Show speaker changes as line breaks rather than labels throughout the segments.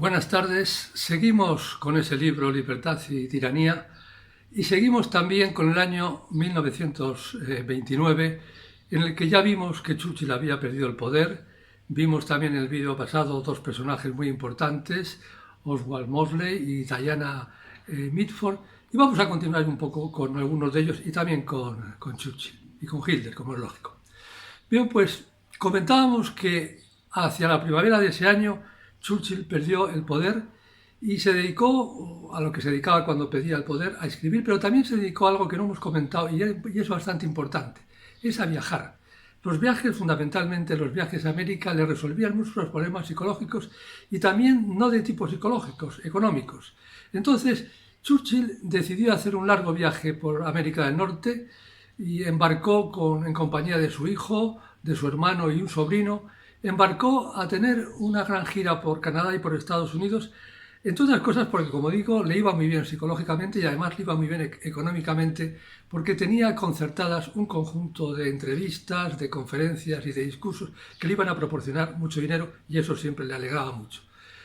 Buenas tardes. Seguimos con ese libro Libertad y Tiranía y seguimos también con el año 1929 en el que ya vimos que Churchill había perdido el poder. Vimos también en el vídeo pasado dos personajes muy importantes, Oswald Mosley y Diana Mitford, y vamos a continuar un poco con algunos de ellos y también con Churchill y con Hitler, como es lógico. Bien, pues comentábamos que hacia la primavera de ese año Churchill perdió el poder y se dedicó a lo que se dedicaba cuando pedía el poder, a escribir, pero también se dedicó a algo que no hemos comentado y es bastante importante, es a viajar. Los viajes, fundamentalmente los viajes a América, le resolvían muchos problemas psicológicos y también no de tipo psicológicos, económicos. Entonces, Churchill decidió hacer un largo viaje por América del Norte y embarcó en compañía de su hijo, de su hermano y un sobrino. Embarcó a tener una gran gira por Canadá y por Estados Unidos, entre otras cosas porque, como digo, le iba muy bien psicológicamente y además le iba muy bien económicamente porque tenía concertadas un conjunto de entrevistas, de conferencias y de discursos que le iban a proporcionar mucho dinero y eso siempre le alegraba mucho.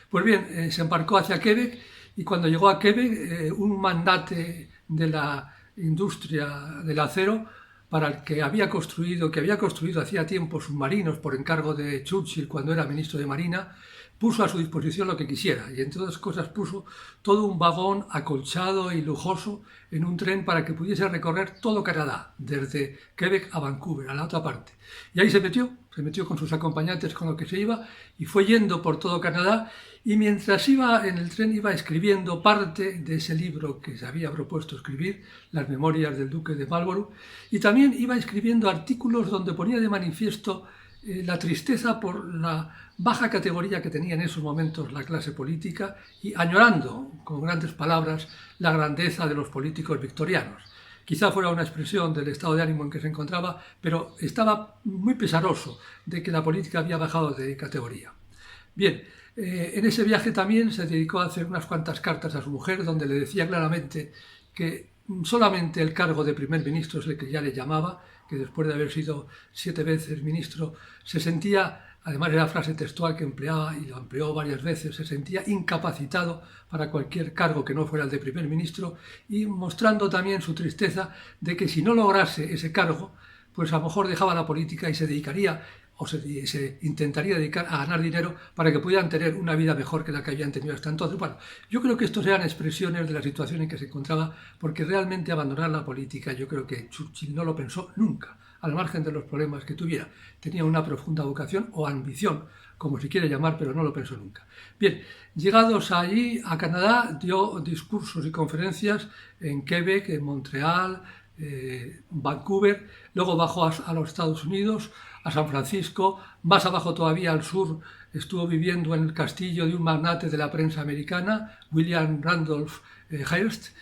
Pues bien, se embarcó hacia Quebec y cuando llegó a Quebec, un magnate de la industria del acero que había construido hacía tiempo submarinos por encargo de Churchill cuando era ministro de Marina, puso a su disposición lo que quisiera y entre otras cosas puso todo un vagón acolchado y lujoso en un tren para que pudiese recorrer todo Canadá, desde Quebec a Vancouver, a la otra parte. Y ahí se metió con sus acompañantes, con lo que se iba, y fue yendo por todo Canadá, y mientras iba en el tren iba escribiendo parte de ese libro que se había propuesto escribir, Las Memorias del Duque de Marlborough, y también iba escribiendo artículos donde ponía de manifiesto la tristeza por la baja categoría que tenía en esos momentos la clase política y añorando, con grandes palabras, la grandeza de los políticos victorianos. Quizá fuera una expresión del estado de ánimo en que se encontraba, pero estaba muy pesaroso de que la política había bajado de categoría. Bien, en ese viaje también se dedicó a hacer unas cuantas cartas a su mujer donde le decía claramente que solamente el cargo de primer ministro es el que ya le llamaba, que después de haber sido 7 veces ministro se sentía, además era la frase textual que empleaba y lo empleó varias veces, se sentía incapacitado para cualquier cargo que no fuera el de primer ministro y mostrando también su tristeza de que si no lograse ese cargo, pues a lo mejor dejaba la política y se dedicaría o se intentaría dedicar a ganar dinero para que pudieran tener una vida mejor que la que habían tenido hasta entonces. Bueno, yo creo que estos eran expresiones de la situación en que se encontraba, porque realmente abandonar la política yo creo que Churchill no lo pensó nunca, al margen de los problemas que tuviera. Tenía una profunda vocación o ambición, como se quiere llamar, pero no lo pensó nunca. Bien, llegados allí a Canadá, dio discursos y conferencias en Quebec, en Montreal, Vancouver, luego bajó a los Estados Unidos, a San Francisco, más abajo todavía al sur estuvo viviendo en el castillo de un magnate de la prensa americana, William Randolph Hearst,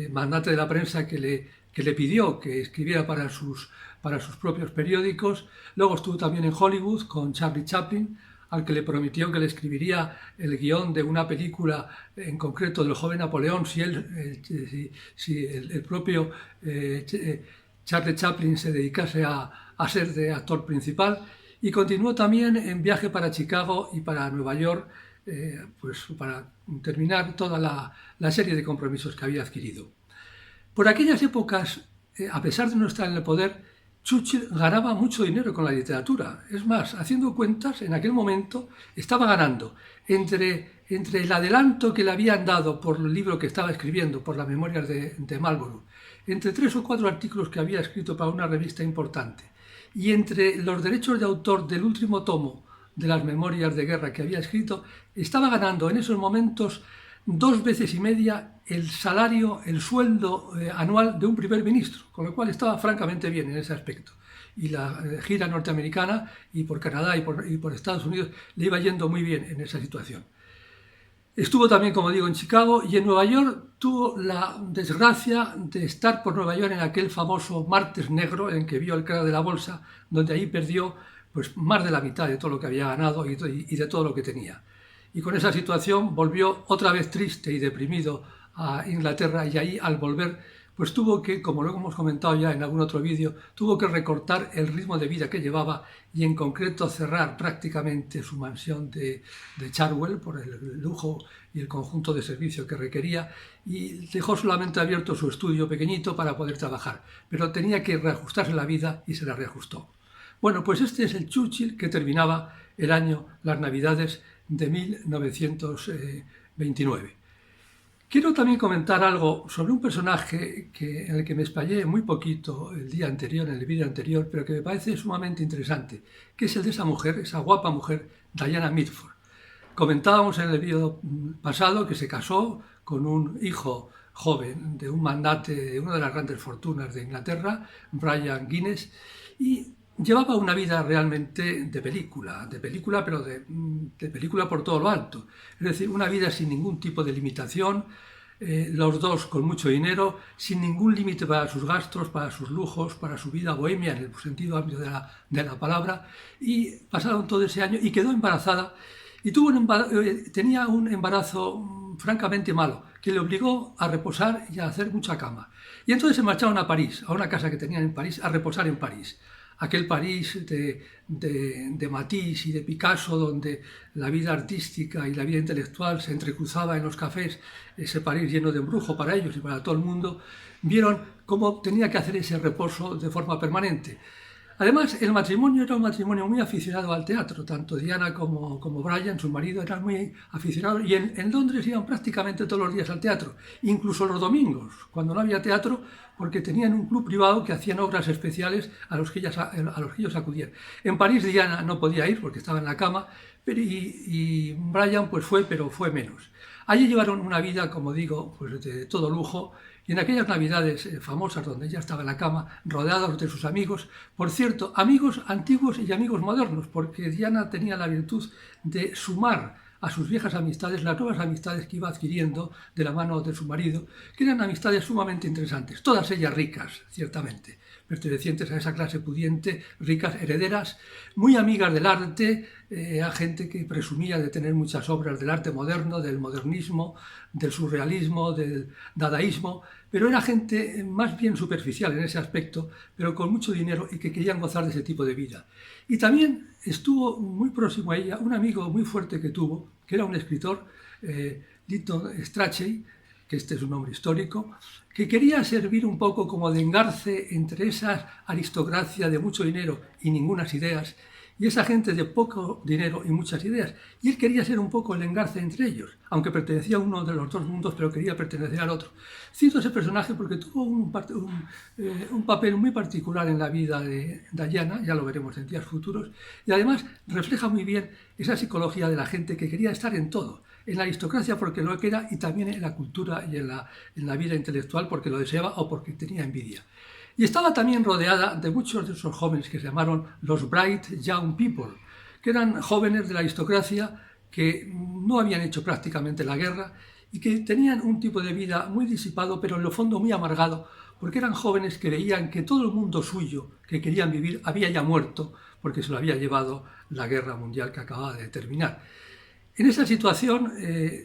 magnate de la prensa que le pidió que escribiera para sus propios periódicos. Luego estuvo también en Hollywood con Charlie Chaplin, al que le prometió que le escribiría el guión de una película, en concreto del joven Napoleón, si el propio Charlie Chaplin se dedicase a ser de actor principal, y continuó también en viaje para Chicago y para Nueva York, pues para terminar toda la serie de compromisos que había adquirido. Por aquellas épocas, a pesar de no estar en el poder, Churchill ganaba mucho dinero con la literatura. Es más, haciendo cuentas, en aquel momento estaba ganando entre el adelanto que le habían dado por el libro que estaba escribiendo, por las memorias de Marlborough, entre 3 o 4 artículos que había escrito para una revista importante, y entre los derechos de autor del último tomo de las memorias de guerra que había escrito, estaba ganando en esos momentos 2 veces y media el salario, el sueldo anual de un primer ministro, con lo cual estaba francamente bien en ese aspecto. Y la gira norteamericana y por Canadá y por Estados Unidos le iba yendo muy bien en esa situación. Estuvo también, como digo, en Chicago, y en Nueva York tuvo la desgracia de estar por Nueva York en aquel famoso martes negro en que vio el crack de la bolsa, donde ahí perdió pues más de la mitad de todo lo que había ganado y de todo lo que tenía. Y con esa situación volvió otra vez triste y deprimido a Inglaterra, y ahí al volver pues tuvo que, como lo hemos comentado ya en algún otro vídeo, tuvo que recortar el ritmo de vida que llevaba y en concreto cerrar prácticamente su mansión de Chartwell por el lujo y el conjunto de servicio que requería, y dejó solamente abierto su estudio pequeñito para poder trabajar, pero tenía que reajustarse la vida y se la reajustó. Bueno, pues este es el Churchill que terminaba el año, las Navidades de 1929. Quiero también comentar algo sobre un personaje en el que me explayé muy poquito el día anterior, en el vídeo anterior, pero que me parece sumamente interesante, que es el de esa mujer, esa guapa mujer, Diana Mitford. Comentábamos en el vídeo pasado que se casó con un hijo joven de un magnate de una de las grandes fortunas de Inglaterra, Brian Guinness, y llevaba una vida realmente de película, pero de película por todo lo alto. Es decir, una vida sin ningún tipo de limitación, los dos con mucho dinero, sin ningún límite para sus gastos, para sus lujos, para su vida bohemia en el sentido amplio de la palabra, y pasaron todo ese año y quedó embarazada y tenía un embarazo francamente malo, que le obligó a reposar y a hacer mucha cama. Y entonces se marcharon a París, a una casa que tenían en París, a reposar en París. Aquel París de Matisse y de Picasso, donde la vida artística y la vida intelectual se entrecruzaba en los cafés, ese París lleno de embrujo para ellos y para todo el mundo, vieron cómo tenía que hacer ese reposo de forma permanente. Además, el matrimonio era un matrimonio muy aficionado al teatro, tanto Diana como Brian, su marido, eran muy aficionados, y en Londres iban prácticamente todos los días al teatro, incluso los domingos, cuando no había teatro, porque tenían un club privado que hacían obras especiales a los que ellos acudían. En París Diana no podía ir porque estaba en la cama, y Brian pues fue, pero fue menos. Allí llevaron una vida, como digo, pues de todo lujo, y en aquellas Navidades famosas donde ella estaba en la cama, rodeados de sus amigos, por cierto, amigos antiguos y amigos modernos, porque Diana tenía la virtud de sumar a sus viejas amistades las nuevas amistades que iba adquiriendo de la mano de su marido, que eran amistades sumamente interesantes, todas ellas ricas, ciertamente, pertenecientes a esa clase pudiente, ricas, herederas, muy amigas del arte, a gente que presumía de tener muchas obras del arte moderno, del modernismo, del surrealismo, del dadaísmo, pero era gente más bien superficial en ese aspecto, pero con mucho dinero y que querían gozar de ese tipo de vida. Y también estuvo muy próximo a ella un amigo muy fuerte que tuvo, que era un escritor, Lytton Strachey, que este es un nombre histórico, que quería servir un poco como de engarce entre esa aristocracia de mucho dinero y ningunas ideas, y esa gente de poco dinero y muchas ideas. Y él quería ser un poco el engarce entre ellos, aunque pertenecía a uno de los dos mundos, pero quería pertenecer al otro. Cito ese personaje porque tuvo un papel muy particular en la vida de Diana, ya lo veremos en días futuros, y además refleja muy bien esa psicología de la gente que quería estar en todo, en la aristocracia porque lo que era y también en la cultura y en la vida intelectual porque lo deseaba o porque tenía envidia. Y estaba también rodeada de muchos de esos jóvenes que se llamaron los Bright Young People, que eran jóvenes de la aristocracia que no habían hecho prácticamente la guerra y que tenían un tipo de vida muy disipado, pero en lo fondo muy amargado, porque eran jóvenes que veían que todo el mundo suyo que querían vivir había ya muerto porque se lo había llevado la guerra mundial que acababa de terminar. En esa situación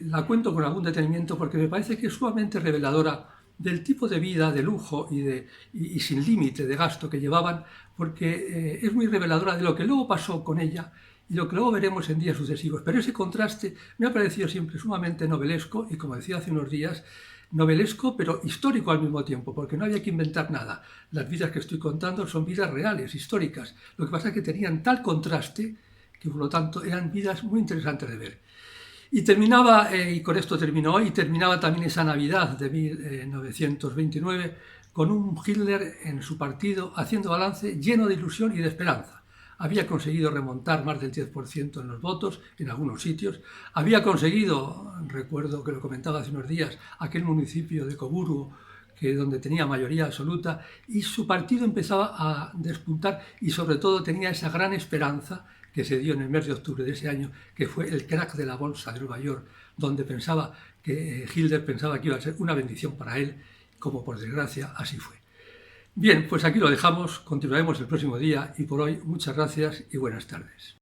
la cuento con algún detenimiento porque me parece que es sumamente reveladora del tipo de vida, de lujo y sin límite de gasto que llevaban, porque es muy reveladora de lo que luego pasó con ella y lo que luego veremos en días sucesivos. Pero ese contraste me ha parecido siempre sumamente novelesco y, como decía hace unos días, novelesco pero histórico al mismo tiempo, porque no había que inventar nada. Las vidas que estoy contando son vidas reales, históricas. Lo que pasa es que tenían tal contraste que por lo tanto eran vidas muy interesantes de ver. Y terminaba, y con esto terminó, y terminaba también esa Navidad de 1929 con un Hitler en su partido haciendo balance lleno de ilusión y de esperanza. Había conseguido remontar más del 10% en los votos en algunos sitios, había conseguido, recuerdo que lo comentaba hace unos días, aquel municipio de Koburu, donde tenía mayoría absoluta, y su partido empezaba a despuntar y sobre todo tenía esa gran esperanza que se dio en el mes de octubre de ese año, que fue el crack de la bolsa de Nueva York, donde Hitler pensaba que iba a ser una bendición para él, como por desgracia así fue. Bien, pues aquí lo dejamos, continuaremos el próximo día y por hoy muchas gracias y buenas tardes.